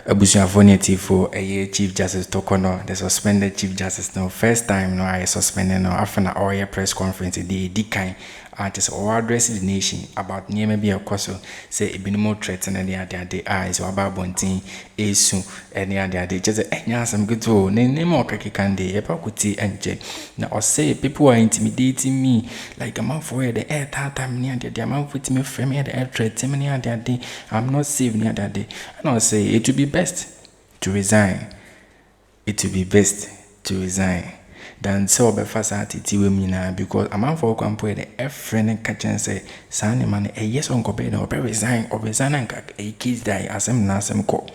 Abusuafo for a year Chief Justice Tokono, the suspended Chief Justice. No, first time no I suspended no after an hour press conference the kind artists or address the nation about near maybe a course say it be no more threats and any other day eyes or about bunting is soon any other day just some good to name more kaki candy epakuti and now or say people are intimidating me like a month for the air time near the amount with me frame the air threats many other day I'm not safe near that day and I'll say it would be best to resign. It will be best to resign than so be facility with me now because a man for can put a friend and catch and say, son, man, a yes, uncle, or resign and a kids die as him now some call.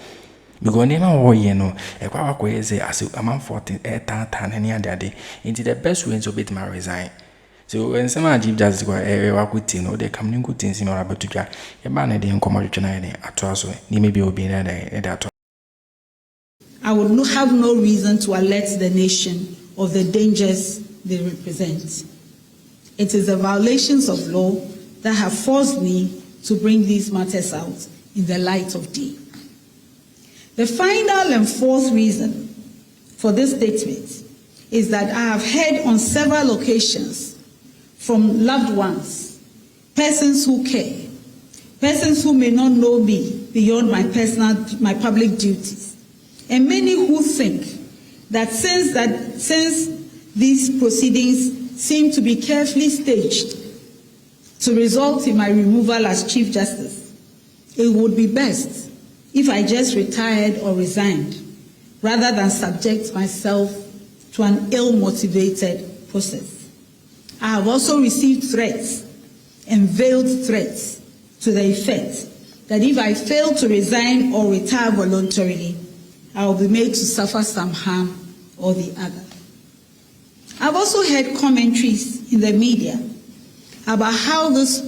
Because name or you know, a quack say as a man 14 tan any other day into the best ways of it, my resign. So when some Chief Justice go a good thing or they come in good things in order to get a man and come out at all, so they may be obeying that. I would have no reason to alert the nation of the dangers they represent. It is the violations of law that have forced me to bring these matters out in the light of day. The final and fourth reason for this statement is that I have heard on several occasions from loved ones, persons who care, persons who may not know me beyond my public duties, and many who think that since these proceedings seem to be carefully staged to result in my removal as Chief Justice, it would be best if I just retired or resigned rather than subject myself to an ill-motivated process. I have also received threats and veiled threats to the effect that if I fail to resign or retire voluntarily, I will be made to suffer some harm or the other. I've also heard commentaries in the media about how this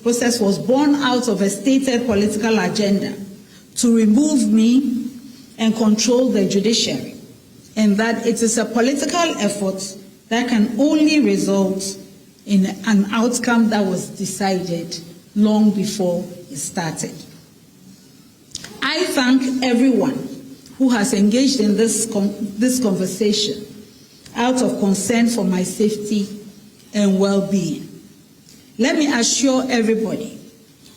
process was born out of a stated political agenda to remove me and control the judiciary, and that it is a political effort that can only result in an outcome that was decided long before it started. I thank everyone who has engaged in this conversation out of concern for my safety and well-being. Let me assure everybody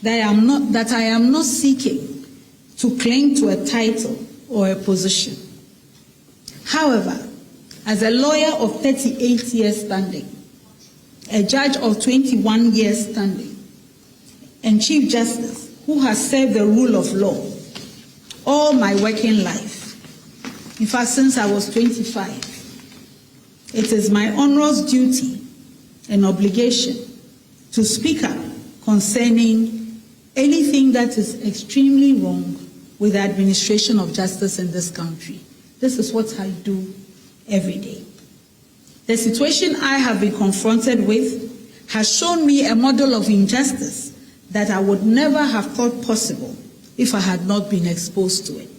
that I am not seeking to cling to a title or a position. However, as a lawyer of 38 years standing, a judge of 21 years standing, and Chief Justice who has served the rule of law all my working life, in fact, since I was 25, it is my onerous duty and obligation to speak up concerning anything that is extremely wrong with the administration of justice in this country. This is what I do every day. The situation I have been confronted with has shown me a model of injustice that I would never have thought possible if I had not been exposed to it.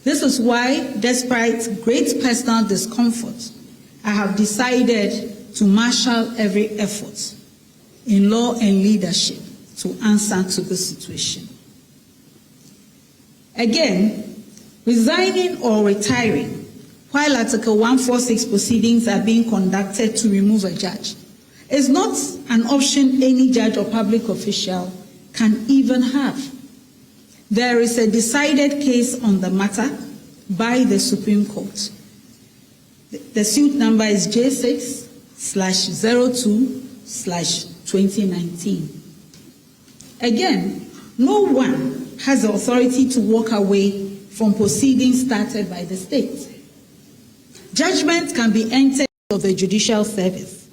This is why, despite great personal discomfort, I have decided to marshal every effort in law and leadership to answer to this situation. Again, resigning or retiring while Article 146 proceedings are being conducted to remove a judge is not an option any judge or public official can even have. There is a decided case on the matter by the Supreme Court. The suit number is J6/02/2019. Again, no one has the authority to walk away from proceedings started by the state. Judgment can be entered of the judicial service.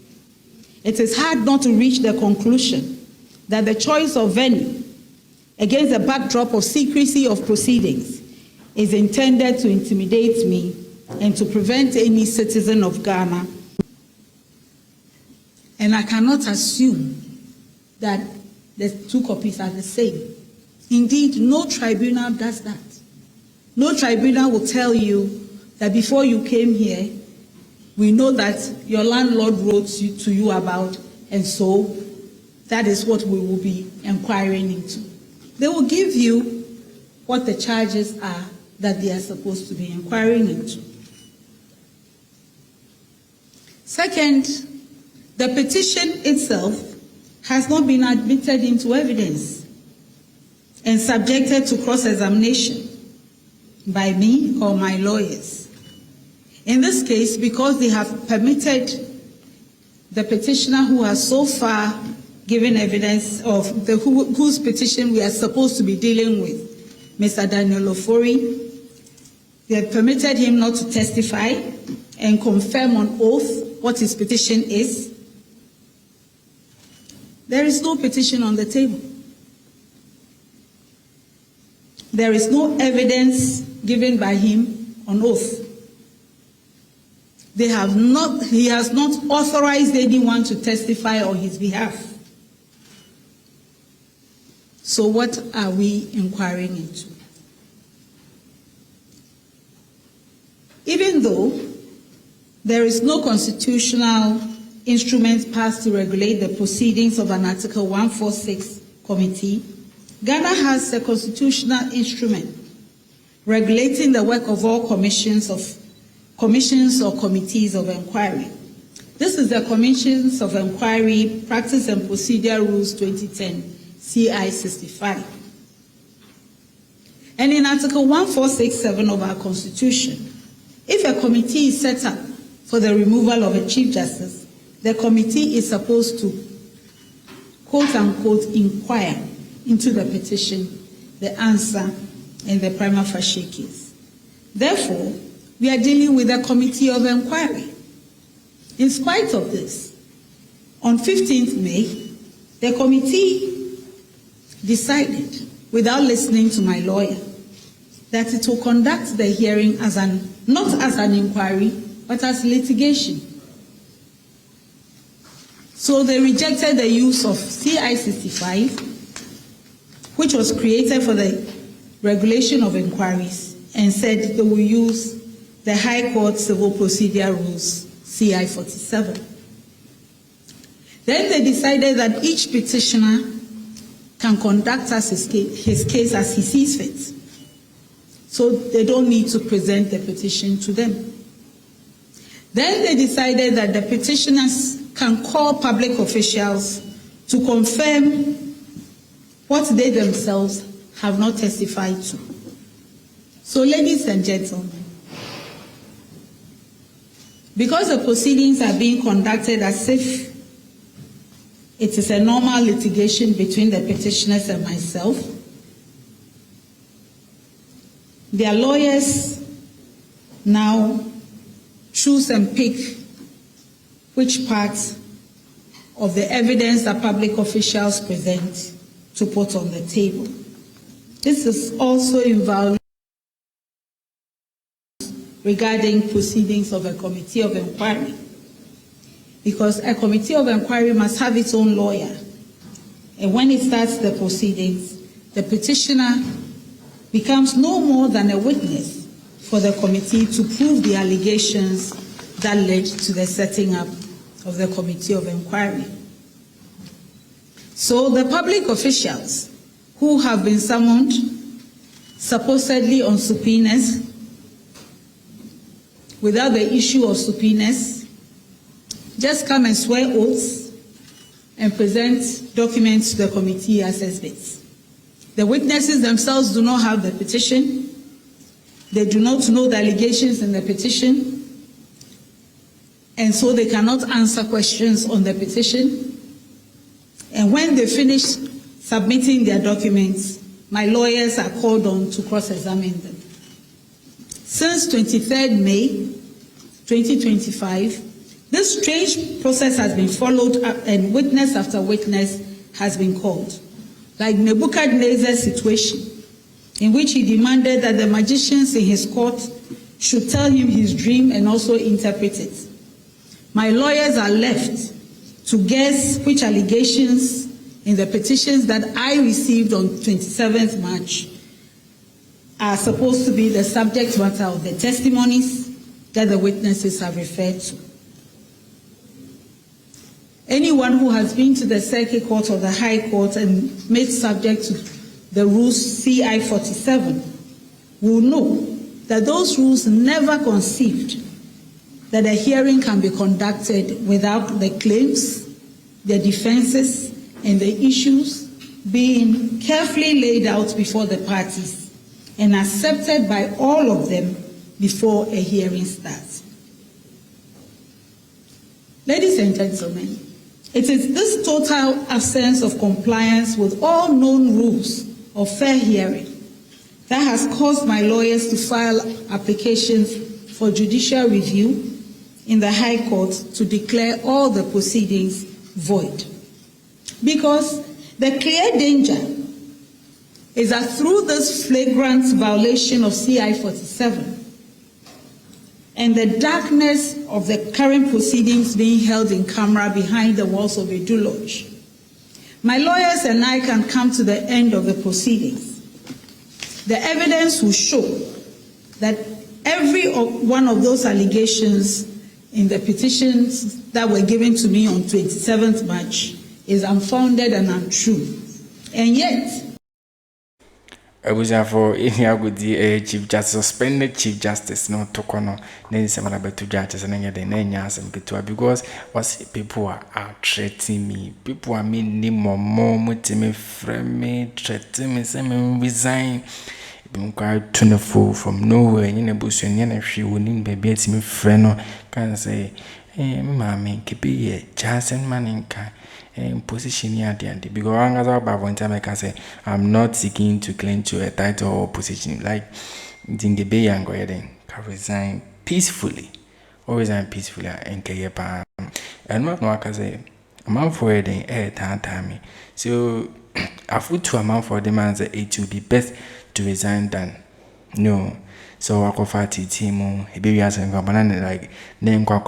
It is hard not to reach the conclusion that the choice of venue against the backdrop of secrecy of proceedings is intended to intimidate me and to prevent any citizen of Ghana. And I cannot assume that the two copies are the same. Indeed, no tribunal does that. No tribunal will tell you that before you came here, we know that your landlord wrote to you about, and so that is what we will be inquiring into. They will give you what the charges are that they are supposed to be inquiring into. Second, the petition itself has not been admitted into evidence and subjected to cross-examination by me or my lawyers. In this case, because they have permitted the petitioner who has so far given evidence of whose petition we are supposed to be dealing with, Mr. Daniel Ofori, they have permitted him not to testify and confirm on oath what his petition is. There is no petition on the table. There is no evidence given by him on oath. He has not authorized anyone to testify on his behalf. So what are we inquiring into? Even though there is no constitutional instrument passed to regulate the proceedings of an Article 146 committee, Ghana has a constitutional instrument regulating the work of all commissions or committees of inquiry. This is the Commissions of Inquiry Practice and Procedure Rules 2010, CI 65. And in Article 1467 of our Constitution, if a committee is set up for the removal of a Chief Justice, the committee is supposed to, quote-unquote, inquire into the petition, the answer, and the prima facie case. Therefore, we are dealing with a committee of inquiry. In spite of this, on 15th May, the committee decided, without listening to my lawyer, that it will conduct the hearing not as an inquiry, but as litigation. So they rejected the use of CI 65, which was created for the regulation of inquiries, and said they will use the High Court Civil Procedure Rules, CI 47. Then they decided that each petitioner can conduct his case as he sees fit. So they don't need to present the petition to them. Then they decided that the petitioners can call public officials to confirm what they themselves have not testified to. So, ladies and gentlemen, because the proceedings are being conducted as if it is a normal litigation between the petitioners and myself, their lawyers now choose and pick which parts of the evidence that public officials present to put on the table. This is also in violation regarding proceedings of a committee of inquiry, because a committee of inquiry must have its own lawyer, and when it starts the proceedings, the petitioner becomes no more than a witness for the committee to prove the allegations that led to the setting up of the committee of inquiry. So the public officials who have been summoned supposedly on subpoenas without the issue of subpoenas just come and swear oaths and present documents to the committee as exhibits. The witnesses themselves do not have the petition. They do not know the allegations in the petition, and so they cannot answer questions on the petition. And when they finish submitting their documents, my lawyers are called on to cross-examine them. Since 23rd May 2025, this strange process has been followed up, and witness after witness has been called, like Nebuchadnezzar's situation, in which he demanded that the magicians in his court should tell him his dream and also interpret it. My lawyers are left to guess which allegations in the petitions that I received on 27th March are supposed to be the subject matter of the testimonies that the witnesses have referred to. Anyone who has been to the Circuit Court or the High Court and made subject to the rules CI 47, will know that those rules never conceived that a hearing can be conducted without the claims, the defenses, and the issues being carefully laid out before the parties and accepted by all of them before a hearing starts. Ladies and gentlemen, it is this total absence of compliance with all known rules of fair hearing that has caused my lawyers to file applications for judicial review in the High Court to declare all the proceedings void. Because the clear danger is that through this flagrant violation of CI 47 and the darkness of the current proceedings being held in camera behind the walls of a Lodge, my lawyers and I can come to the end of the proceedings. The evidence will show that every one of those allegations in the petitions that were given to me on 27th March is unfounded and untrue. And yet, I was for any Chief Justice, suspended Chief Justice, no Tokono, then some other two judges and then because was people are threatening me. People are meaning more with me, frame me, threatening me, say me resign. Been quite tuneful from nowhere, in a bush and if she wouldn't be beating me friend can say, mammy, keep it, chance and money in position here because as about one time I can say I'm not seeking to claim to a title or position like Dingy and go ahead can resign peacefully, always resign peacefully and Kayapa. And what I can say, a month for a day, time. So I put to a month for the man that it will be best to resign than no. So I go for team, he be asking banana like name kwa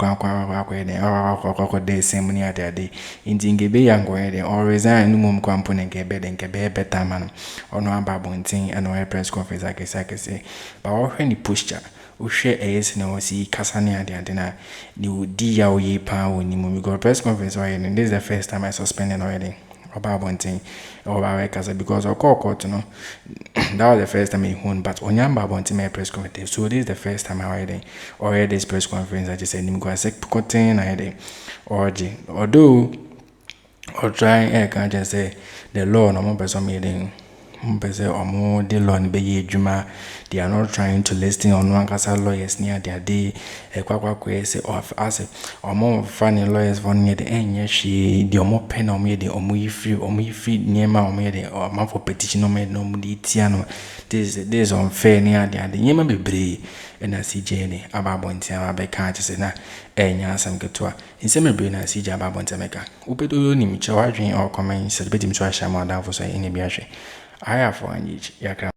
de same money at the day. In Dingy and go ahead or resign no more component get bed and get better man or no about one thing and no press conference I can say. But when he pushed we share as no see Casania and then you dia or ye power when you go press conference or and this is the first time I suspended already. About one thing or about because of court, you know, that was the first time I won. But on Yamba one thing, my press conference. So this is the first time I already this press conference. I just said, "Nimgo asek pukoten I had although or trying I can just say the law no more person meeting. Or more the law and be juma. They are not trying to listen on one casa lawyers near their day. A quack say of us or more funny lawyers for near the end. Yes, she the more pen or me the omu free near my or man for petition or made no tiano. This unfair near the other. You may be brave and I see Jenny about one time I can't say na some good to her. In some brain I see Jabba Bontameka. Upedo Nimicha or comment celebrating to a shaman down for say any beashi. I have one each, Yakra.